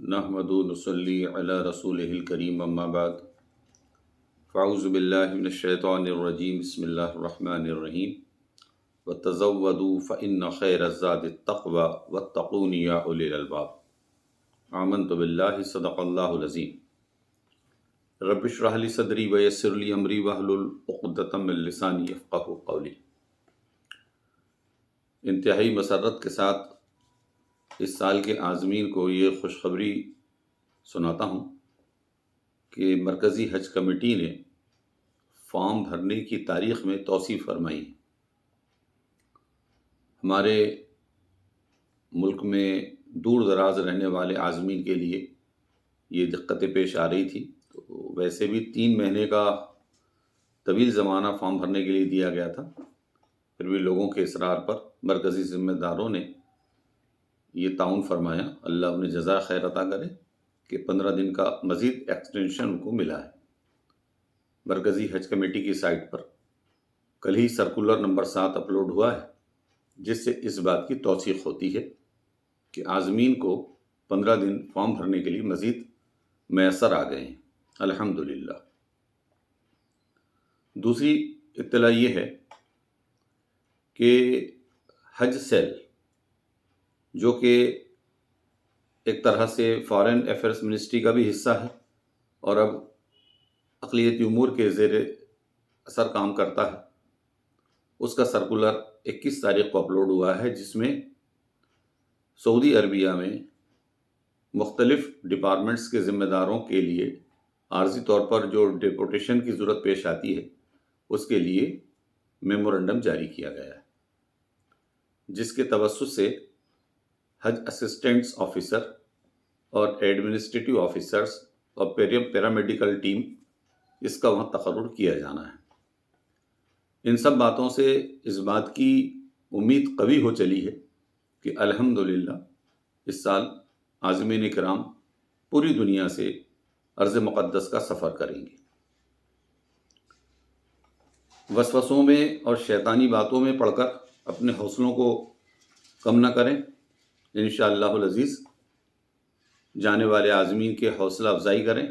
نحمدہ ونصلی علی رسولہ الکریم اما بعد فاعوذ باللہ من الشیطان الرجیم بسم اللہ الرحمن الرحیم وتزودوا فإن خیر الزاد التقوی واتقون یا اولی الالباب آمنت باللہ صدق اللہ العظیم رب اشرح لی صدری ویسر لی امری واحلل عقدۃ من لسانی یفقہوا قولی۔ انتہائی مسرت کے ساتھ اس سال کے عازمین کو یہ خوشخبری سناتا ہوں کہ مرکزی حج کمیٹی نے فارم بھرنے کی تاریخ میں توسیع فرمائی۔ ہمارے ملک میں دور دراز رہنے والے عازمین کے لیے یہ دقتیں پیش آ رہی تھی، تو ویسے بھی 3 مہینے کا طویل زمانہ فارم بھرنے کے لیے دیا گیا تھا، پھر بھی لوگوں کے اصرار پر مرکزی ذمہ داروں نے یہ تعاون فرمایا، اللہ انہیں جزائے خیر عطا کرے کہ 15 دن کا مزید ایکسٹینشن ان کو ملا ہے۔ مرکزی حج کمیٹی کی سائٹ پر کل ہی سرکولر نمبر 7 اپلوڈ ہوا ہے، جس سے اس بات کی توثیق ہوتی ہے کہ عازمین کو 15 دن فارم بھرنے کے لیے مزید میسر آ گئے ہیں، الحمدللہ۔ دوسری اطلاع یہ ہے کہ حج سیل، جو کہ ایک طرح سے فارن افیئرس منسٹری کا بھی حصہ ہے اور اب اقلیتی امور کے زیر اثر کام کرتا ہے، اس کا سرکولر 21 تاریخ کو اپلوڈ ہوا ہے، جس میں سعودی عربیہ میں مختلف ڈپارٹمنٹس کے ذمہ داروں کے لیے عارضی طور پر جو ڈیپوٹیشن کی ضرورت پیش آتی ہے، اس کے لیے میمورنڈم جاری کیا گیا ہے، جس کے توسط سے حج اسسٹنٹس آفیسر اور ایڈمنسٹریٹو آفیسرز اور پیرامیڈیکل ٹیم اس کا وہاں تقرر کیا جانا ہے۔ ان سب باتوں سے اس بات کی امید قوی ہو چلی ہے کہ الحمدللہ اس سال عازمین کرام پوری دنیا سے ارض مقدس کا سفر کریں گے۔ وسوسوں میں اور شیطانی باتوں میں پڑھ کر اپنے حوصلوں کو کم نہ کریں، انشاءاللہ العزیز جانے والے عازمین کے حوصلہ افزائی کریں،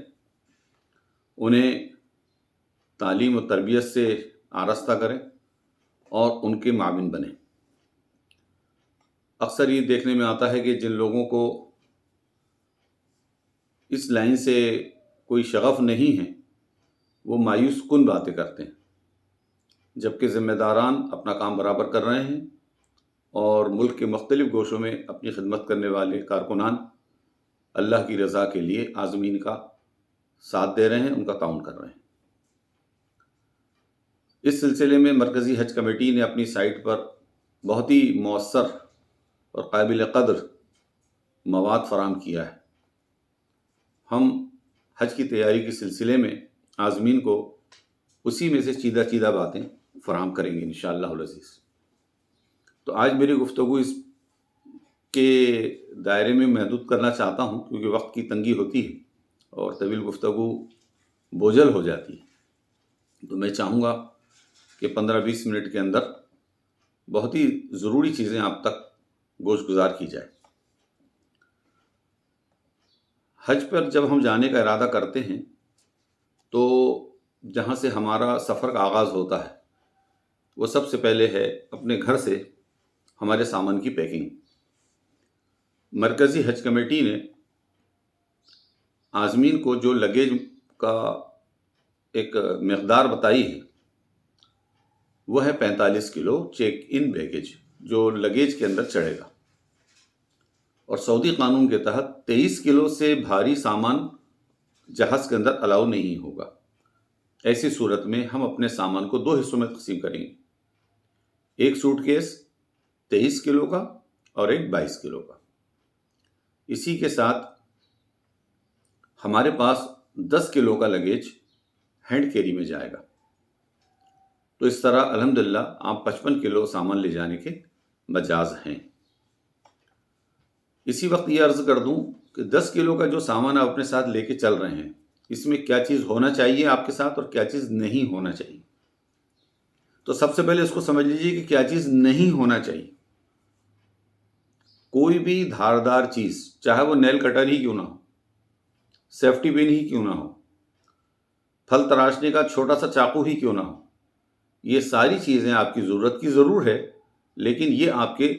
انہیں تعلیم و تربیت سے آراستہ کریں اور ان کے معاون بنیں۔ اکثر یہ دیکھنے میں آتا ہے کہ جن لوگوں کو اس لائن سے کوئی شغف نہیں ہے، وہ مایوس کن باتیں کرتے ہیں، جبکہ ذمہ داران اپنا کام برابر کر رہے ہیں اور ملک کے مختلف گوشوں میں اپنی خدمت کرنے والے کارکنان اللہ کی رضا کے لیے عازمین کا ساتھ دے رہے ہیں، ان کا تعاون کر رہے ہیں۔ اس سلسلے میں مرکزی حج کمیٹی نے اپنی سائٹ پر بہت ہی مؤثر اور قابل قدر مواد فراہم کیا ہے۔ ہم حج کی تیاری کے سلسلے میں عازمین کو اسی میں سے چیدہ باتیں فراہم کریں گے انشاءاللہ العزیز۔ تو آج میری گفتگو اس کے دائرے میں محدود کرنا چاہتا ہوں، کیونکہ وقت کی تنگی ہوتی ہے اور طویل گفتگو بوجھل ہو جاتی ہے، تو میں چاہوں گا کہ 15-20 منٹ کے اندر بہت ہی ضروری چیزیں آپ تک گوش گزار کی جائے۔ حج پر جب ہم جانے کا ارادہ کرتے ہیں تو جہاں سے ہمارا سفر کا آغاز ہوتا ہے، وہ سب سے پہلے ہے اپنے گھر سے ہمارے سامان کی پیکنگ۔ مرکزی حج کمیٹی نے عازمین کو جو لگیج کا ایک مقدار بتائی ہے، وہ ہے 45 کلو چیک ان بیگیج، جو لگیج کے اندر چڑھے گا، اور سعودی قانون کے تحت 23 کلو سے بھاری سامان جہاز کے اندر الاؤ نہیں ہوگا۔ ایسی صورت میں ہم اپنے سامان کو 2 حصوں میں تقسیم کریں گے، ایک سوٹ کیس 23 کلو کا اور ایک 22 کلو کا۔ اسی کے ساتھ ہمارے پاس 10 کلو کا لگیج ہینڈ کیری میں جائے گا، تو اس طرح الحمدللہ آپ 55 کلو سامان لے جانے کے مجاز ہیں۔ اسی وقت یہ عرض کر دوں کہ 10 کلو کا جو سامان آپ اپنے ساتھ لے کے چل رہے ہیں، اس میں کیا چیز ہونا چاہیے آپ کے ساتھ اور کیا چیز نہیں ہونا چاہیے۔ تو سب سے پہلے اس کو سمجھ لیجیے کہ کیا چیز نہیں ہونا چاہیے۔ کوئی بھی دھاردار چیز، چاہے وہ نیل کٹر ہی کیوں نہ ہو، سیفٹی پن ہی کیوں نہ ہو، پھل تراشنے کا چھوٹا سا چاقو ہی کیوں نہ ہو، یہ ساری چیزیں آپ کی ضرورت کی ضرور ہے، لیکن یہ آپ کے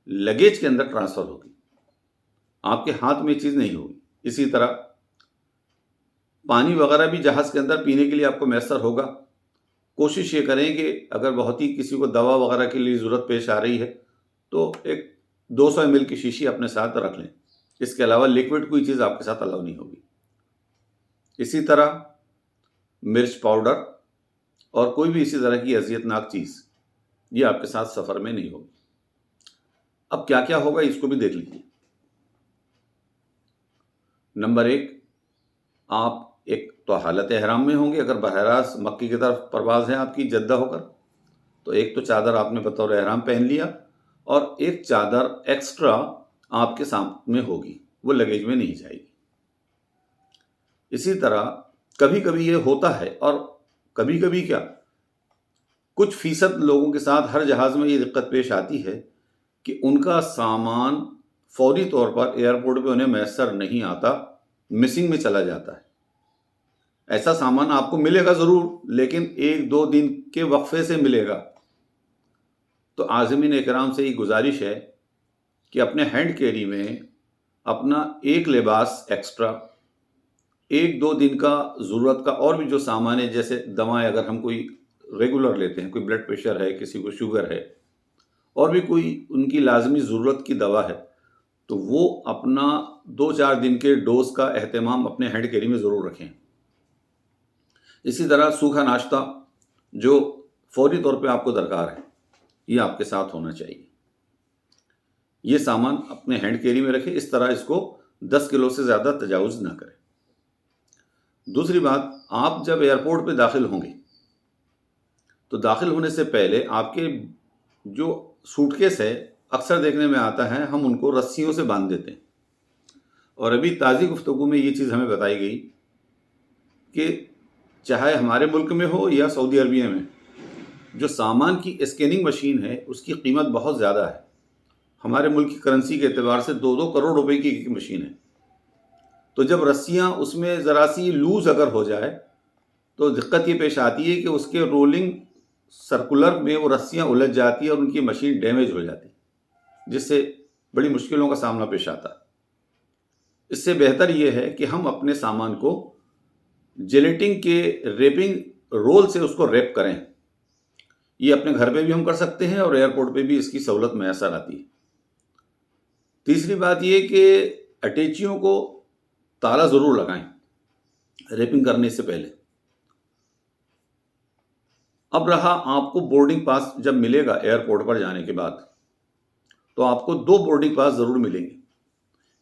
لگیج کے اندر ٹرانسفر ہوگی، آپ کے ہاتھ میں چیز نہیں ہوگی۔ اسی طرح پانی وغیرہ بھی جہاز کے اندر پینے کے لیے آپ کو میسر ہوگا۔ کوشش یہ کریں کہ اگر بہت ہی کسی کو دوا وغیرہ کے لیے ضرورت پیش آ رہی ہے تو ایک 200 ml کی شیشی اپنے ساتھ رکھ لیں، اس کے علاوہ لیکوڈ کوئی چیز آپ کے ساتھ الاؤ نہیں ہوگی۔ اسی طرح مرچ پاؤڈر اور کوئی بھی اسی طرح کی اذیت ناک چیز یہ آپ کے ساتھ سفر میں نہیں ہوگی۔ اب کیا کیا ہوگا اس کو بھی دیکھ لیجیے۔ نمبر 1، آپ ایک تو حالت احرام میں ہوں گے، اگر براہ راست مکے کی طرف پرواز ہے آپ کی جدہ ہو کر، تو ایک تو چادر آپ نے بطور احرام پہن لیا، اور ایک چادر ایکسٹرا آپ کے سامنے ہوگی، وہ لگیج میں نہیں جائے گی۔ اسی طرح کبھی کبھی یہ ہوتا ہے، اور کبھی کبھی کیا کچھ فیصد لوگوں کے ساتھ ہر جہاز میں یہ دقت پیش آتی ہے کہ ان کا سامان فوری طور پر ایئرپورٹ پہ انہیں میسر نہیں آتا، مسنگ میں چلا جاتا ہے۔ ایسا سامان آپ کو ملے گا ضرور، لیکن 1-2 دن کے وقفے سے ملے گا۔ تو عازمین اکرام سے یہ گزارش ہے کہ اپنے ہینڈ کیری میں اپنا ایک لباس ایکسٹرا، 1-2 دن کا ضرورت کا اور بھی جو سامان ہے، جیسے دوائیں اگر ہم کوئی ریگولر لیتے ہیں، کوئی بلڈ پریشر ہے، کسی کو شوگر ہے، اور بھی کوئی ان کی لازمی ضرورت کی دوا ہے، تو وہ اپنا 2-4 دن کے ڈوز کا اہتمام اپنے ہینڈ کیری میں ضرور رکھیں۔ اسی طرح سوکھا ناشتہ جو فوری طور پہ آپ کو درکار ہے، یہ آپ کے ساتھ ہونا چاہیے۔ یہ سامان اپنے ہینڈ کیری میں رکھیں، اس طرح اس کو 10 کلو سے زیادہ تجاوز نہ کریں۔ دوسری بات، آپ جب ایئرپورٹ پہ داخل ہوں گے تو داخل ہونے سے پہلے آپ کے جو سوٹ کیس ہے، اکثر دیکھنے میں آتا ہے ہم ان کو رسیوں سے باندھ دیتے ہیں، اور ابھی تازی گفتگو میں یہ چیز ہمیں بتائی گئی کہ چاہے ہمارے ملک میں ہو یا سعودی عربیہ میں، جو سامان کی اسکیننگ مشین ہے اس کی قیمت بہت زیادہ ہے، ہمارے ملک کی کرنسی کے اعتبار سے 2-2 کروڑ روپے کی ایک مشین ہے۔ تو جب رسیاں اس میں ذرا سی لوز اگر ہو جائے تو دقت یہ پیش آتی ہے کہ اس کے رولنگ سرکولر میں وہ رسیاں الجھ جاتی ہیں اور ان کی مشین ڈیمیج ہو جاتی، جس سے بڑی مشکلوں کا سامنا پیش آتا ہے۔ اس سے بہتر یہ ہے کہ ہم اپنے سامان کو جیلیٹنگ کے ریپنگ رول سے اس کو ریپ کریں۔ یہ اپنے گھر پہ بھی ہم کر سکتے ہیں، اور ایئرپورٹ پہ بھی اس کی سہولت میسر آتی ہے۔ تیسری بات یہ کہ اٹیچیوں کو تالا ضرور لگائیں ریپنگ کرنے سے پہلے۔ اب رہا آپ کو بورڈنگ پاس جب ملے گا ایئرپورٹ پر جانے کے بعد، تو آپ کو 2 بورڈنگ پاس ضرور ملیں گے،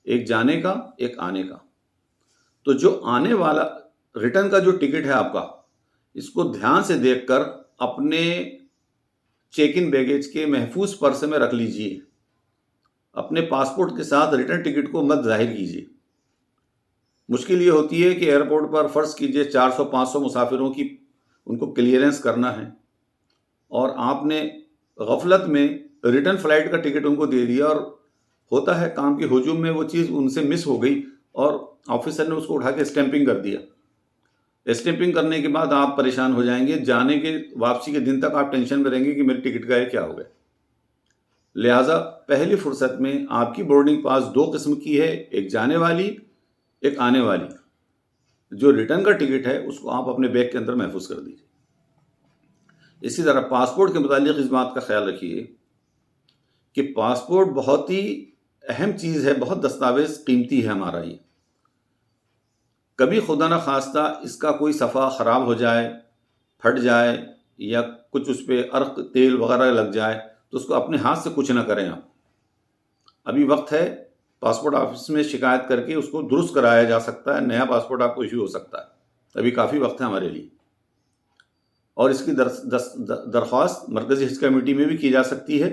ایک جانے کا، ایک آنے کا۔ تو جو آنے والا ریٹرن کا جو ٹکٹ ہے آپ کا، اس کو دھیان سے دیکھ کر اپنے چیک ان بیگیج کے محفوظ پرس میں رکھ لیجئے۔ اپنے پاسپورٹ کے ساتھ ریٹرن ٹکٹ کو مت ظاہر کیجیے۔ مشکل یہ ہوتی ہے کہ ایئرپورٹ پر فرض کیجئے 400-500 مسافروں کی ان کو کلیئرنس کرنا ہے، اور آپ نے غفلت میں ریٹرن فلائٹ کا ٹکٹ ان کو دے دیا، اور ہوتا ہے کام کے ہجوم میں وہ چیز ان سے مس ہو گئی اور آفیسر نے اس کو اٹھا کے اسٹیمپنگ کر دیا۔ اسٹیمپنگ کرنے کے بعد آپ پریشان ہو جائیں گے، جانے کے واپسی کے دن تک آپ ٹینشن میں رہیں گے کہ میرے ٹکٹ کا یہ کیا ہو گیا۔ لہٰذا پہلی فرصت میں آپ کی بورڈنگ پاس 2 قسم کی ہے، ایک جانے والی، ایک آنے والی۔ جو ریٹرن کا ٹکٹ ہے اس کو آپ اپنے بیگ کے اندر محفوظ کر دیجیے۔ اسی طرح پاسپورٹ کے متعلق اس بات کا خیال رکھیے کہ پاسپورٹ بہت ہی اہم چیز ہے، بہت دستاویز قیمتی ہے ہمارا۔ یہ کبھی خدا نہ خواستہ اس کا کوئی صفحہ خراب ہو جائے، پھٹ جائے، یا کچھ اس پہ عرق تیل وغیرہ لگ جائے تو اس کو اپنے ہاتھ سے کچھ نہ کریں آپ۔ ابھی وقت ہے، پاسپورٹ آفس میں شکایت کر کے اس کو درست کرایا جا سکتا ہے، نیا پاسپورٹ آپ کو ایشو ہو سکتا ہے، ابھی کافی وقت ہے ہمارے لیے۔ اور اس کی درخواست مرکزی حج کمیٹی میں بھی کی جا سکتی ہے،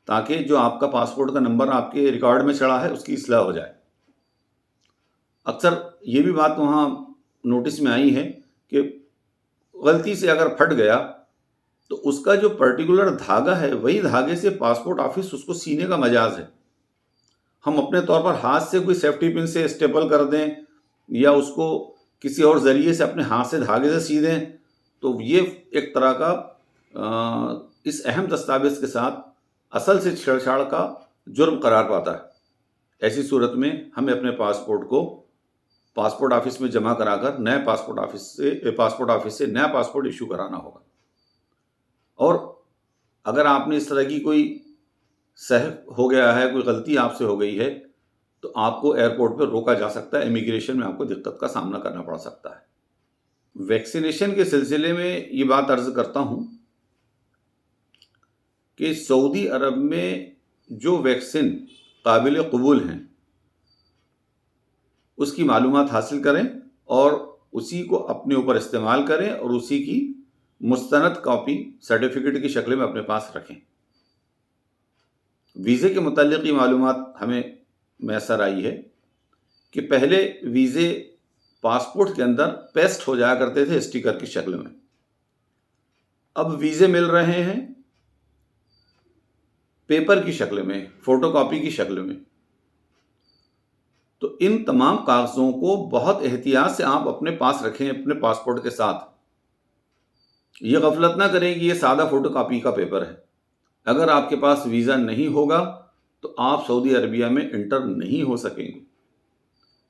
تاکہ جو آپ کا پاسپورٹ کا نمبر آپ کے ریکارڈ میں چڑھا ہے اس کی اصلاح ہو جائے۔ اکثر یہ بھی بات وہاں نوٹس میں آئی ہے کہ غلطی سے اگر پھٹ گیا تو اس کا جو پرٹیکولر دھاگا ہے، وہی دھاگے سے پاسپورٹ آفس اس کو سینے کا مجاز ہے، ہم اپنے طور پر ہاتھ سے کوئی سیفٹی پن سے اسٹیپل کر دیں یا اس کو کسی اور ذریعے سے اپنے ہاتھ سے دھاگے سے سی دیں تو یہ ایک طرح کا اس اہم دستاویز کے ساتھ اصل سے چھیڑ چھاڑ کا جرم قرار پاتا ہے۔ ایسی صورت میں ہمیں اپنے پاسپورٹ کو پاسپورٹ آفس میں جمع کرا کر نئے پاسپورٹ آفس سے نیا پاسپورٹ ایشو کرانا ہوگا۔ اور اگر آپ نے اس طرح کی کوئی سہو ہو گیا ہے، کوئی غلطی آپ سے ہو گئی ہے تو آپ کو ایئرپورٹ پہ روکا جا سکتا ہے، امیگریشن میں آپ کو دقت کا سامنا کرنا پڑ سکتا ہے۔ ویکسینیشن کے سلسلے میں یہ بات عرض کرتا ہوں کہ سعودی عرب میں جو ویکسین قابل قبول ہیں اس کی معلومات حاصل کریں اور اسی کو اپنے اوپر استعمال کریں اور اسی کی مستند کاپی سرٹیفکیٹ کی شکل میں اپنے پاس رکھیں۔ ویزے کے متعلق یہ معلومات ہمیں میسر آئی ہے کہ پہلے ویزے پاسپورٹ کے اندر پیسٹ ہو جایا کرتے تھے اسٹیکر کی شکل میں، اب ویزے مل رہے ہیں پیپر کی شکل میں، فوٹو کاپی کی شکل میں۔ تو ان تمام کاغذوں کو بہت احتیاط سے آپ اپنے پاس رکھیں اپنے پاسپورٹ کے ساتھ۔ یہ غفلت نہ کریں کہ یہ سادہ فوٹو کاپی کا پیپر ہے۔ اگر آپ کے پاس ویزا نہیں ہوگا تو آپ سعودی عربیہ میں انٹر نہیں ہو سکیں گے۔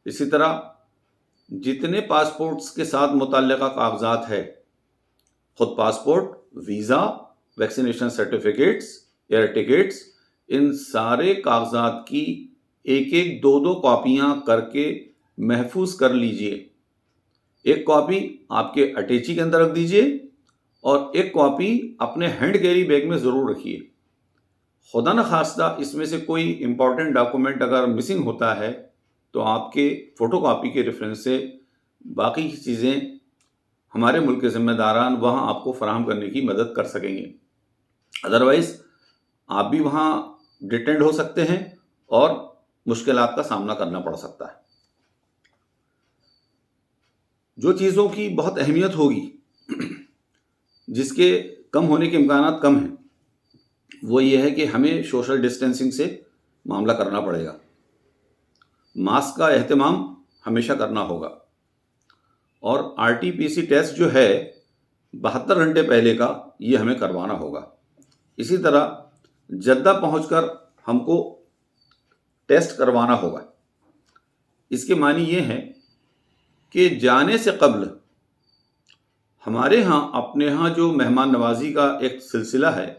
اسی طرح جتنے پاسپورٹس کے ساتھ متعلقہ کاغذات ہے، خود passport, visa, vaccination certificates, air tickets, ان سارے کاغذات کی ایک ایک دو کاپیاں کر کے محفوظ کر لیجئے۔ ایک کاپی آپ کے اٹیچی کے اندر رکھ دیجئے اور ایک کاپی اپنے ہینڈ کیری بیگ میں ضرور رکھیے۔ خدا نخواستہ اس میں سے کوئی امپورٹنٹ ڈاکومنٹ اگر مسنگ ہوتا ہے تو آپ کے فوٹو کاپی کے ریفرنس سے باقی کی چیزیں ہمارے ملک کے ذمہ داران وہاں آپ کو فراہم کرنے کی مدد کر سکیں گے۔ ادروائز آپ بھی وہاں ڈیٹینڈ ہو سکتے ہیں اور مشکلات کا سامنا کرنا پڑ سکتا ہے۔ جو چیزوں کی بہت اہمیت ہوگی، جس کے کم ہونے کے امکانات کم ہیں، وہ یہ ہے کہ ہمیں سوشل ڈسٹینسنگ سے معاملہ کرنا پڑے گا۔ ماسک کا اہتمام ہمیشہ کرنا ہوگا اور RT-PC ٹیسٹ جو ہے 72 گھنٹے پہلے کا، یہ ہمیں کروانا ہوگا۔ اسی طرح جدہ پہنچ کر ہم کو ٹیسٹ کروانا ہوگا۔ اس کے معنی یہ ہے کہ جانے سے قبل ہمارے ہاں اپنے ہاں جو مہمان نوازی کا ایک سلسلہ ہے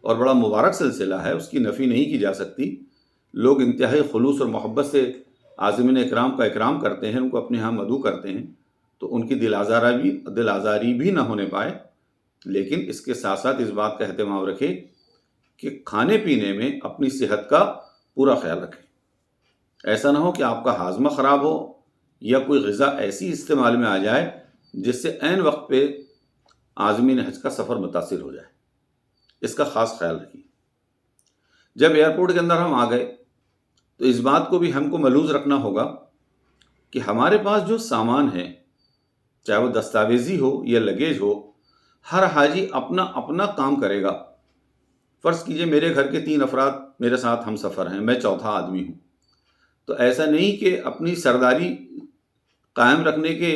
اور بڑا مبارک سلسلہ ہے، اس کی نفی نہیں کی جا سکتی۔ لوگ انتہائی خلوص اور محبت سے عازمین اکرام کا اکرام کرتے ہیں، ان کو اپنے ہاں مدعو کرتے ہیں، تو ان کی دل آزاری بھی نہ ہونے پائے۔ لیکن اس کے ساتھ ساتھ اس بات کا اہتمام رکھیں کہ کھانے پینے میں اپنی صحت کا پورا خیال رکھیں۔ ایسا نہ ہو کہ آپ کا ہاضمہ خراب ہو یا کوئی غذا ایسی استعمال میں آ جائے جس سے عین وقت پہ عازمین حج کا سفر متاثر ہو جائے۔ اس کا خاص خیال رکھیے۔ جب ایئرپورٹ کے اندر ہم آ گئے تو اس بات کو بھی ہم کو ملحوظ رکھنا ہوگا کہ ہمارے پاس جو سامان ہے، چاہے وہ دستاویزی ہو یا لگیج ہو، ہر حاجی اپنا اپنا کام کرے گا۔ فرض کیجئے میرے گھر کے 3 افراد میرے ساتھ ہم سفر ہیں، میں چوتھا آدمی ہوں، تو ایسا نہیں کہ اپنی سرداری قائم رکھنے کے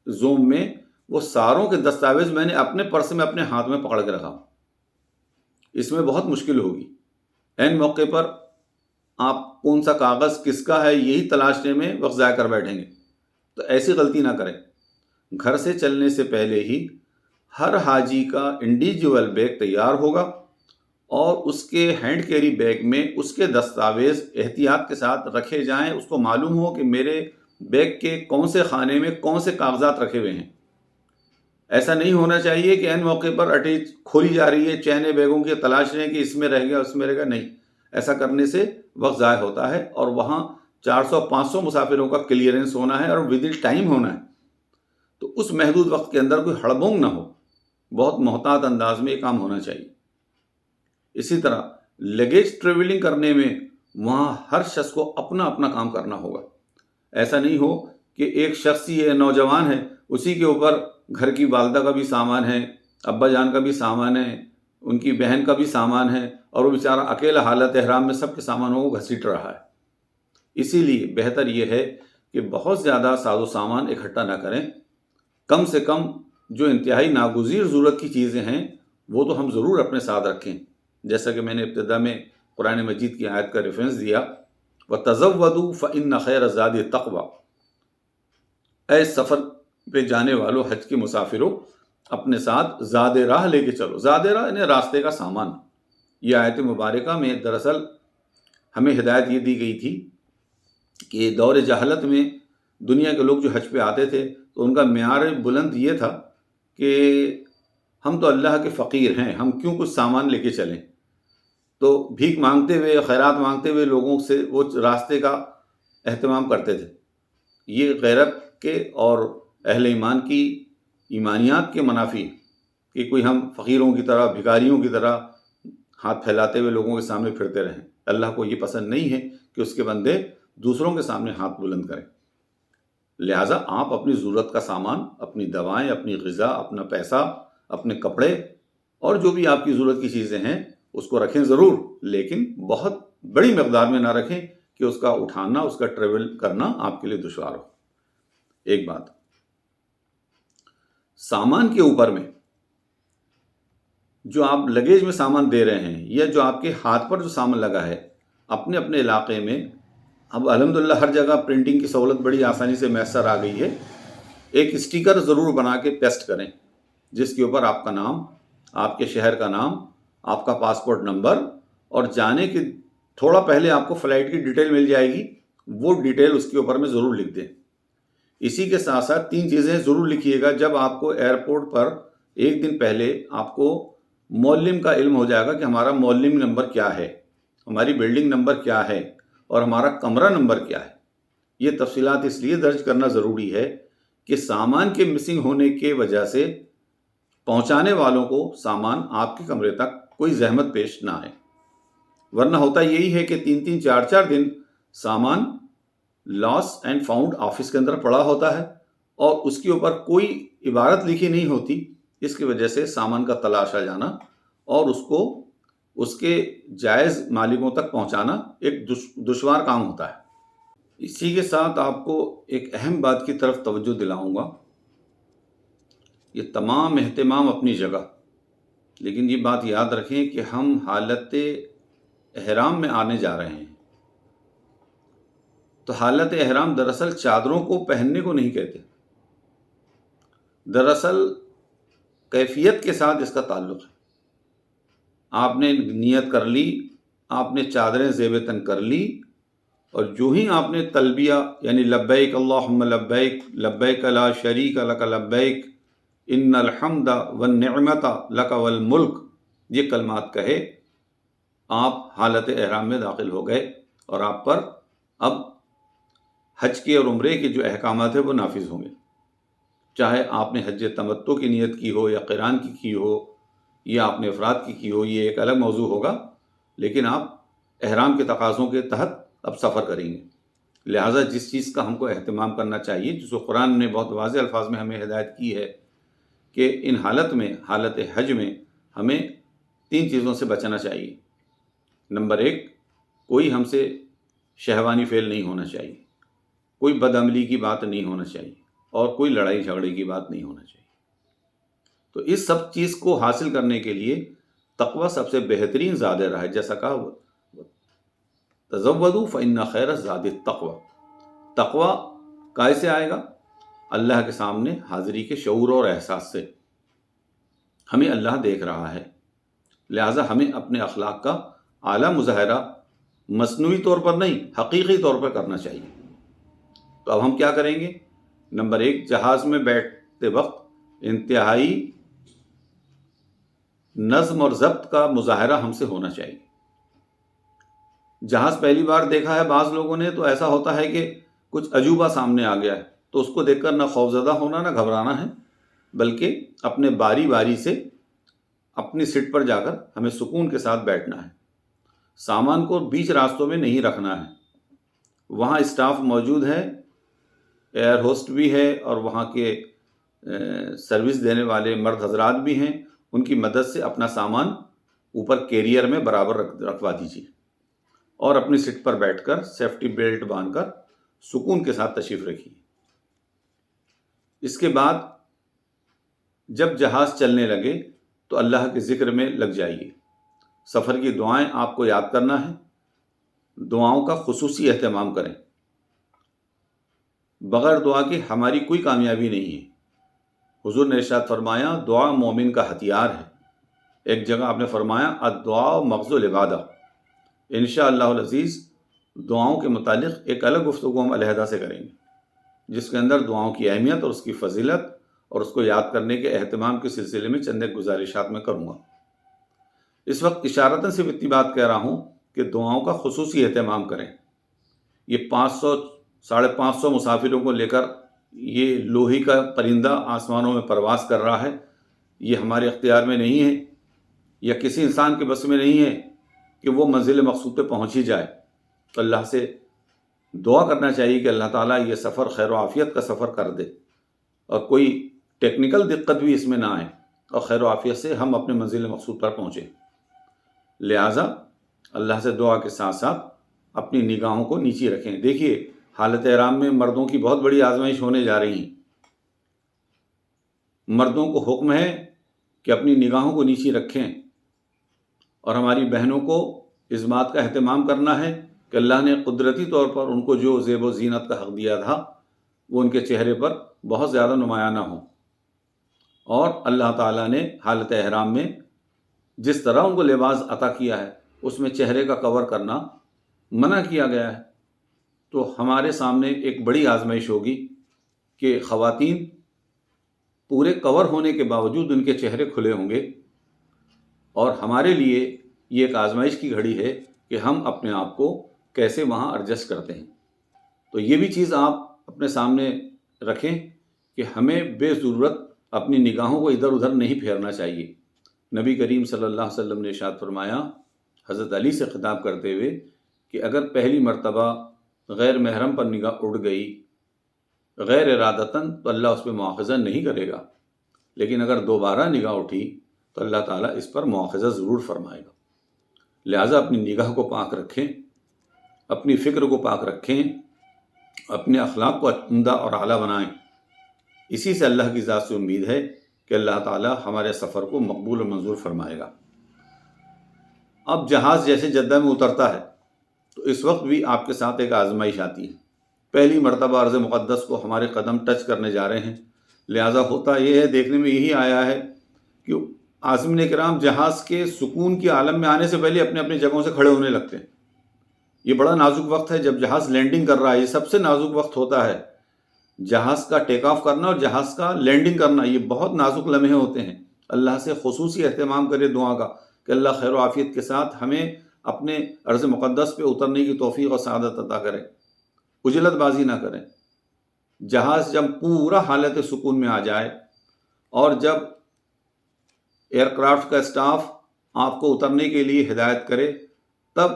زوم میں وہ ساروں کے دستاویز میں نے اپنے پرس میں اپنے ہاتھ میں پکڑ کے رکھا۔ اس میں بہت مشکل ہوگی۔ عین موقع پر آپ کون سا کاغذ کس کا ہے یہی تلاشنے میں وقت ضائع کر بیٹھیں گے۔ تو ایسی غلطی نہ کریں۔ گھر سے چلنے سے پہلے ہی ہر حاجی کا انڈیویجول بیگ تیار ہوگا اور اس کے ہینڈ کیری بیگ میں اس کے دستاویز احتیاط کے ساتھ رکھے جائیں۔ اس کو معلوم ہو کہ میرے بیگ کے کون سے خانے میں کون سے کاغذات رکھے ہوئے ہیں۔ ایسا نہیں ہونا چاہیے کہ عین موقع پر اٹیچ کھولی جا رہی ہے، چینیں بیگوں کی تلاش رہے ہیں کہ اس میں رہ گیا اس میں رہ گیا۔ نہیں، ایسا کرنے سے وقت ضائع ہوتا ہے اور وہاں 400-500 مسافروں کا کلیئرنس ہونا ہے اور ود ان ٹائم ہونا ہے۔ تو اس محدود وقت کے اندر کوئی ہڑبونگ نہ ہو، بہت محتاط انداز میں یہ کام ہونا چاہیے۔ اسی طرح لگیج ٹریولنگ کرنے میں وہاں ہر شخص کو اپنا اپنا کام کرنا ہوگا۔ ایسا نہیں ہو کہ ایک شخص ہی ہے، نوجوان ہے، اسی کے اوپر گھر کی والدہ کا بھی سامان ہے، ابا جان کا بھی سامان ہے، ان کی بہن کا بھی سامان ہے اور وہ بیچارہ اکیلا حالت احرام میں سب کے سامانوں کو گھسیٹ رہا ہے۔ اسی لیے بہتر یہ ہے کہ بہت زیادہ ساز و سامان اکٹھا نہ کریں، کم سے کم جو انتہائی ناگزیر ضرورت کی چیزیں ہیں وہ تو ہم ضرور اپنے ساتھ رکھیں، جیسا کہ میں نے ابتدا میں قرآن مجید کی آیت کا ریفرنس دیا، وَتَزَوَّدُوا فَإِنَّ خَيْرَ الزَّادِ التَّقْوَىٰ، اے سفر پہ جانے والوں، حج کے مسافروں، اپنے ساتھ زاد راہ لے کے چلو۔ زاد راہ یعنی راستے کا سامان۔ یہ آیت مبارکہ میں دراصل ہمیں ہدایت یہ دی گئی تھی کہ دور جہالت میں دنیا کے لوگ جو حج پہ آتے تھے تو ان کا معیار بلند یہ تھا کہ ہم تو اللہ کے فقیر ہیں، ہم کیوں کچھ سامان لے کے چلیں، تو بھیک مانگتے ہوئے، خیرات مانگتے ہوئے لوگوں سے وہ راستے کا اہتمام کرتے تھے۔ یہ غیرت کے اور اہل ایمان کی ایمانیات کے منافی کہ کوئی ہم فقیروں کی طرح، بھکاریوں کی طرح ہاتھ پھیلاتے ہوئے لوگوں کے سامنے پھرتے رہیں۔ اللہ کو یہ پسند نہیں ہے کہ اس کے بندے دوسروں کے سامنے ہاتھ بلند کریں۔ لہٰذا آپ اپنی ضرورت کا سامان، اپنی دوائیں، اپنی غذا، اپنا پیسہ، اپنے کپڑے اور جو بھی آپ کی ضرورت کی چیزیں ہیں اس کو رکھیں ضرور، لیکن بہت بڑی مقدار میں نہ رکھیں کہ اس کا اٹھانا، اس کا ٹریول کرنا آپ کے لیے دشوار ہو۔ ایک بات، سامان کے اوپر میں جو آپ لگیج میں سامان دے رہے ہیں یا جو آپ کے ہاتھ پر جو سامان لگا ہے، اپنے اپنے علاقے میں اب الحمدللہ ہر جگہ پرنٹنگ کی سہولت بڑی آسانی سے میسر آ گئی ہے، ایک اسٹیکر ضرور بنا کے پیسٹ کریں جس کے اوپر آپ کا نام، آپ کے شہر کا نام، آپ کا پاسپورٹ نمبر اور جانے کے تھوڑا پہلے آپ کو فلائٹ کی ڈیٹیل مل جائے گی، وہ ڈیٹیل اس کے اوپر میں ضرور لکھ دیں۔ اسی کے ساتھ ساتھ 3 چیزیں ضرور لکھیے گا۔ جب آپ کو ایئرپورٹ پر ایک دن پہلے آپ کو معلم کا علم ہو جائے گا کہ ہمارا معلم نمبر کیا ہے، ہماری بلڈنگ نمبر کیا ہے اور ہمارا کمرہ نمبر کیا ہے۔ یہ تفصیلات اس لیے درج کرنا ضروری ہے کہ سامان کے مسنگ ہونے کے وجہ سے پہنچانے والوں کو سامان آپ کے کمرے تک کوئی زحمت پیش نہ آئے، ورنہ ہوتا یہی ہے کہ 3 4 دن سامان لاس اینڈ فاؤنڈ آفس کے اندر پڑا ہوتا ہے اور اس کے اوپر کوئی عبارت لکھی نہیں ہوتی، اس کی وجہ سے سامان کا تلاشا جانا اور اس کو اس کے جائز مالکوں تک پہنچانا ایک دشوار کام ہوتا ہے۔ اسی کے ساتھ آپ کو ایک اہم بات کی طرف توجہ دلاؤں گا، یہ تمام اہتمام اپنی جگہ، لیکن یہ بات یاد رکھیں کہ ہم حالت احرام میں آنے جا رہے ہیں، تو حالت احرام دراصل چادروں کو پہننے کو نہیں کہتے، دراصل کیفیت کے ساتھ اس کا تعلق ہے۔ آپ نے نیت کر لی، آپ نے چادریں زیب تن کر لی، اور جو ہی آپ نے تلبیہ یعنی لبیک اللہم لبیک، لبیک لا شریک لک لبیک، ان الحمد والنعمت لک والملک، یہ کلمات کہے، آپ حالت احرام میں داخل ہو گئے اور آپ پر اب حج کے اور عمرے کے جو احکامات ہیں وہ نافذ ہوں گے، چاہے آپ نے حج تمتع کی نیت کی ہو یا قران کی ہو یا آپ نے افراد کی ہو، یہ ایک الگ موضوع ہوگا، لیکن آپ احرام کے تقاضوں کے تحت اب سفر کریں گے۔ لہٰذا جس چیز کا ہم کو اہتمام کرنا چاہیے، جس کو قرآن نے بہت واضح الفاظ میں ہمیں ہدایت کی ہے کہ ان حالت میں، حالت حج میں ہمیں 3 چیزوں سے بچنا چاہیے۔ نمبر 1، کوئی ہم سے شہوانی فعل نہیں ہونا چاہیے، کوئی بدعملی کی بات نہیں ہونا چاہیے اور کوئی لڑائی جھگڑے کی بات نہیں ہونا چاہیے۔ تو اس سب چیز کو حاصل کرنے کے لیے تقوی سب سے بہترین زاد راہ ہے، جیسا کہا تزودوا فإن خیر الزاد التقوی۔ تقوی کیسے آئے گا؟ اللہ کے سامنے حاضری کے شعور اور احساس سے۔ ہمیں اللہ دیکھ رہا ہے، لہٰذا ہمیں اپنے اخلاق کا اعلیٰ مظاہرہ مصنوعی طور پر نہیں، حقیقی طور پر کرنا چاہیے۔ تو اب ہم کیا کریں گے؟ نمبر 1، جہاز میں بیٹھتے وقت انتہائی نظم اور ضبط کا مظاہرہ ہم سے ہونا چاہیے۔ جہاز پہلی بار دیکھا ہے بعض لوگوں نے تو ایسا ہوتا ہے کہ کچھ عجوبہ سامنے آ گیا ہے، تو اس کو دیکھ کر نہ خوفزدہ ہونا نہ گھبرانا ہے، بلکہ اپنے باری باری سے اپنی سیٹ پر جا کر ہمیں سکون کے ساتھ بیٹھنا ہے۔ سامان کو بیچ راستوں میں نہیں رکھنا ہے، وہاں اسٹاف موجود ہے، ایئر ہوسٹ بھی ہے اور وہاں کے سروس دینے والے مرد حضرات بھی ہیں، ان کی مدد سے اپنا سامان اوپر کیریئر میں برابر رکھوا دیجیے۔ اور اپنی سیٹ پر بیٹھ کر سیفٹی بیلٹ باندھ کر سکون کے ساتھ تشریف رکھیے۔ اس کے بعد جب جہاز چلنے لگے تو اللہ کے ذکر میں لگ جائیے۔ سفر کی دعائیں آپ کو یاد کرنا ہے، دعاؤں کا خصوصی اہتمام کریں۔ بغیر دعا کے ہماری کوئی کامیابی نہیں ہے۔ حضور نے ارشاد فرمایا دعا مومن کا ہتھیار ہے۔ ایک جگہ آپ نے فرمایا الدعاء مغز العبادہ۔ انشاءاللہ العزیز دعاؤں کے متعلق ایک الگ گفتگو ہم علیحدہ سے کریں گے، جس کے اندر دعاؤں کی اہمیت اور اس کی فضیلت اور اس کو یاد کرنے کے اہتمام کے سلسلے میں چند ایک گزارشات میں کروں گا۔ اس وقت اشارتاً صرف اتنی بات کہہ رہا ہوں کہ دعاؤں کا خصوصی اہتمام کریں۔ یہ 500-550 مسافروں کو لے کر یہ لوہی کا پرندہ آسمانوں میں پرواز کر رہا ہے، یہ ہمارے اختیار میں نہیں ہے یا کسی انسان کے بس میں نہیں ہے کہ وہ منزل مقصود پہ پہنچ ہی جائے۔ تو اللہ سے دعا کرنا چاہیے کہ اللہ تعالیٰ یہ سفر خیر و عافیت کا سفر کر دے اور کوئی ٹیکنیکل دقت بھی اس میں نہ آئے اور خیر و عافیت سے ہم اپنے منزل مقصود پر پہنچیں۔ لہٰذا اللہ سے دعا کے ساتھ ساتھ اپنی نگاہوں کو نیچی رکھیں۔ دیکھیے حالت احرام میں مردوں کی بہت بڑی آزمائش ہونے جا رہی ہیں۔ مردوں کو حکم ہے کہ اپنی نگاہوں کو نیچی رکھیں اور ہماری بہنوں کو اس بات کا اہتمام کرنا ہے کہ اللہ نے قدرتی طور پر ان کو جو زیب و زینت کا حق دیا تھا وہ ان کے چہرے پر بہت زیادہ نمایاں نہ ہو، اور اللہ تعالیٰ نے حالت احرام میں جس طرح ان کو لباس عطا کیا ہے اس میں چہرے کا کور کرنا منع کیا گیا ہے۔ تو ہمارے سامنے ایک بڑی آزمائش ہوگی کہ خواتین پورے کور ہونے کے باوجود ان کے چہرے کھلے ہوں گے، اور ہمارے لیے یہ ایک آزمائش کی گھڑی ہے کہ ہم اپنے آپ کو کیسے وہاں ایڈجسٹ کرتے ہیں۔ تو یہ بھی چیز آپ اپنے سامنے رکھیں کہ ہمیں بے ضرورت اپنی نگاہوں کو ادھر ادھر نہیں پھیرنا چاہیے۔ نبی کریم صلی اللہ علیہ وسلم نے ارشاد فرمایا حضرت علی سے خطاب کرتے ہوئے کہ اگر پہلی مرتبہ غیر محرم پر نگاہ اڑ گئی غیر ارادتاً تو اللہ اس پہ مواخذہ نہیں کرے گا، لیکن اگر دوبارہ نگاہ اٹھی تو اللہ تعالیٰ اس پر مواخذہ ضرور فرمائے گا۔ لہٰذا اپنی نگاہ کو پاک رکھیں، اپنی فکر کو پاک رکھیں، اپنے اخلاق کو عمدہ اور اعلیٰ بنائیں۔ اسی سے اللہ کی ذات سے امید ہے کہ اللہ تعالیٰ ہمارے سفر کو مقبول و منظور فرمائے گا۔ اب جہاز جیسے جدہ میں اترتا ہے تو اس وقت بھی آپ کے ساتھ ایک آزمائش آتی ہے۔ پہلی مرتبہ ارض مقدس کو ہمارے قدم ٹچ کرنے جا رہے ہیں، لہٰذا ہوتا یہ ہے، دیکھنے میں یہی آیا ہے کہ عازمین کرام جہاز کے سکون کے عالم میں آنے سے پہلے اپنے اپنے جگہوں سے کھڑے ہونے لگتے ہیں۔ یہ بڑا نازک وقت ہے جب جہاز لینڈنگ کر رہا ہے، یہ سب سے نازک وقت ہوتا ہے۔ جہاز کا ٹیک آف کرنا اور جہاز کا لینڈنگ کرنا یہ بہت نازک لمحے ہوتے ہیں۔ اللہ سے خصوصی اہتمام کرے دعا کا کہ اللہ خیر و عافیت کے ساتھ ہمیں اپنے ارض مقدس پہ اترنے کی توفیق اور سعادت عطا کرے، عجلت بازی نہ کریں۔ جہاز جب پورا حالت سکون میں آ جائے اور جب ایئر کرافٹ کا اسٹاف آپ کو اترنے کے لیے ہدایت کرے تب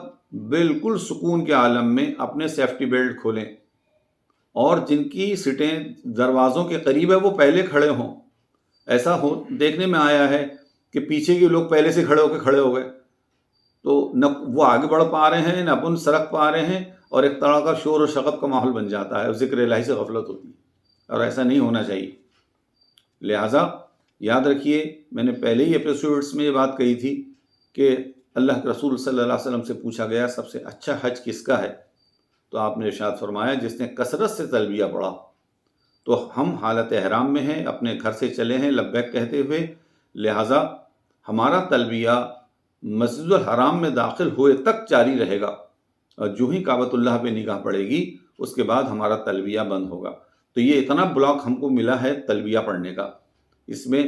بالکل سکون کے عالم میں اپنے سیفٹی بیلٹ کھولیں، اور جن کی سیٹیں دروازوں کے قریب ہے وہ پہلے کھڑے ہوں۔ ایسا دیکھنے میں آیا ہے کہ پیچھے کے لوگ پہلے سے کھڑے ہو گئے، تو نہ وہ آگے بڑھ پا رہے ہیں نہ اپن سرک پا رہے ہیں، اور ایک طرح کا شور و شغب کا ماحول بن جاتا ہے اور ذکر الہی سے غفلت ہوتی ہے، اور ایسا نہیں ہونا چاہیے۔ لہٰذا یاد رکھیے، میں نے پہلے ہی ایپیسوڈس میں یہ بات کہی تھی کہ اللہ کے رسول صلی اللہ علیہ وسلم سے پوچھا گیا سب سے اچھا حج کس کا ہے، تو آپ نے ارشاد فرمایا جس نے کثرت سے تلبیہ پڑھا۔ تو ہم حالت احرام میں ہیں، اپنے گھر سے چلے ہیں لبیک کہتے ہوئے، لہٰذا ہمارا تلبیہ مسجد الحرام میں داخل ہوئے تک جاری رہے گا، اور جو ہی کعبۃ اللہ پہ نگاہ پڑے گی اس کے بعد ہمارا تلبیہ بند ہوگا۔ تو یہ اتنا بلاک ہم کو ملا ہے تلبیہ پڑھنے کا، اس میں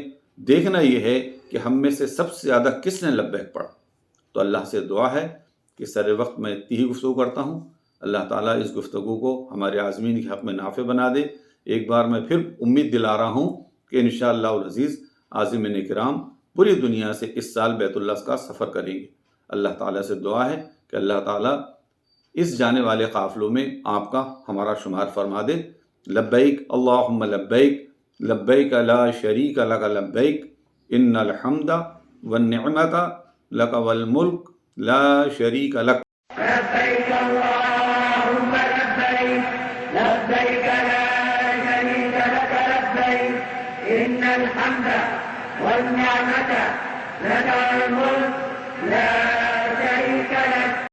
دیکھنا یہ ہے کہ ہم میں سے سب سے زیادہ کس نے لبیک پڑھا۔ تو اللہ سے دعا ہے کہ سر وقت میں اتنی ہی گفتگو کرتا ہوں، اللہ تعالیٰ اس گفتگو کو ہمارے عازمین کے حق میں نافع بنا دے۔ ایک بار میں پھر امید دلا رہا ہوں کہ انشاءاللہ العزیز عازمین کرام پوری دنیا سے اس سال بیت اللہ کا سفر کریں گے۔ اللہ تعالیٰ سے دعا ہے کہ اللہ تعالیٰ اس جانے والے قافلوں میں آپ کا ہمارا شمار فرما دے۔ لبیک اللہم لبیک، لبیک لا شریک لک لبیک، ان الحمد والنعمت لک والملک لا شریک لک۔ لبيك لا شريك لك لبيك إن الحمد والنعمة لك والملك لا